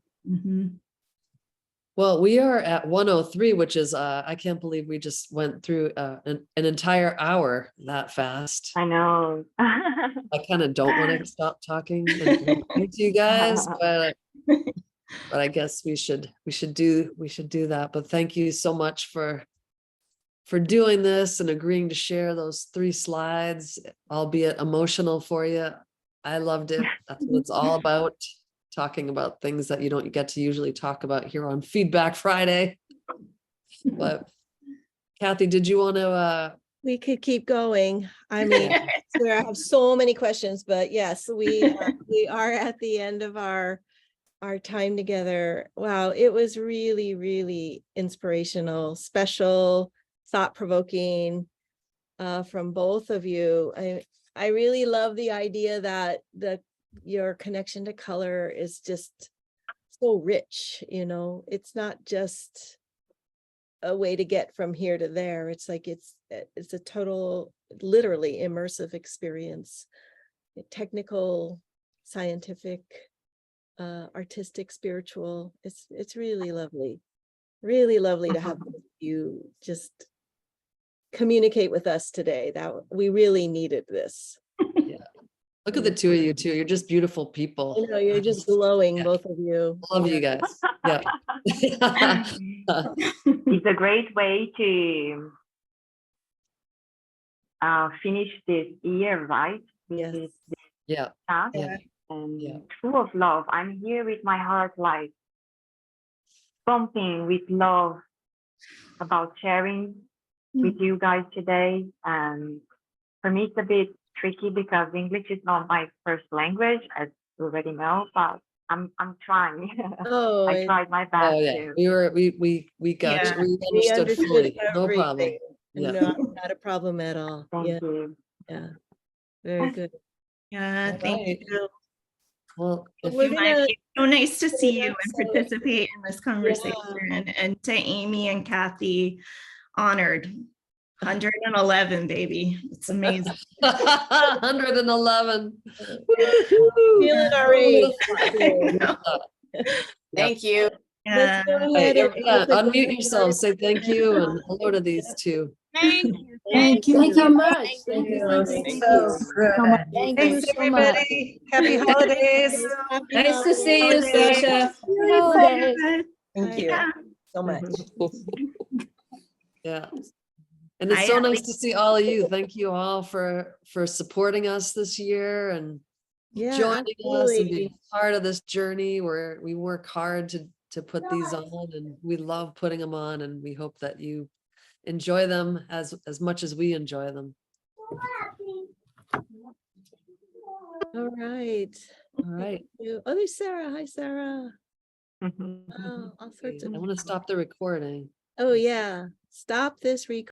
Well, we are at 1:03, which is, I can't believe we just went through an entire hour that fast. I know. I kind of don't want to stop talking to you guys, but I guess we should do that. But thank you so much for doing this and agreeing to share those 3 slides, albeit emotional for you. I loved it. That's what it's all about. Talking about things that you don't get to usually talk about here on Feedback Friday. But Kathy, did you want to we could keep going. I mean, I have so many questions, but yes, we are at the end of our time together. Wow, it was really, really inspirational, special, thought-provoking from both of you. I really love the idea that your connection to color is just so rich. It's not just a way to get from here to there. It's like it's a total, literally immersive experience, technical, scientific, artistic, spiritual. It's really lovely to have you just communicate with us today. That we really needed this. Look at the two of you too. You're just beautiful people. You're just glowing, both of you. Love you guys. Yeah. It's a great way to finish this year, right? Yes. Yeah. And full of love. I'm here with my heart like pumping with love about sharing with you guys today. And for me, it's a bit tricky because English is not my first language, as you already know, but I'm trying. Oh, I tried my best Oh, yeah, to. we got Yeah. you. We we understood understood fully. No problem. everything. Yeah. No, not a problem at all. Thank Yeah, you. yeah. Very good. Yeah, All thank right. you. Well, if We're you gonna, It's so nice to see you so- and participate in this conversation, and to Amy and Kathy, honored. 111, baby. It's amazing. 111. feeling our age. Thank you. Yeah. Let's go Hey, ahead and yeah, open unmute the- yourselves, say thank you and hello to these two. Thank you. Thank you. Thank you much. Thank you. Thank Thank you. you. Thank Thanks, you so everybody. Happy holidays. Happy Nice to see you, holidays. Sasha. Thank you so much. Yeah. And it's so Hi, nice to see all of you. Thank you all for supporting us this year and Yeah, joining us and absolutely. being part of this journey where we work hard to put these on, and we love putting them on, and we hope that you enjoy them as much as we enjoy them. All right. All right. Oh, there's Sarah. Hi, Sarah. Oh, all sorts of. I want to stop the recording. Oh, yeah. Stop this recording.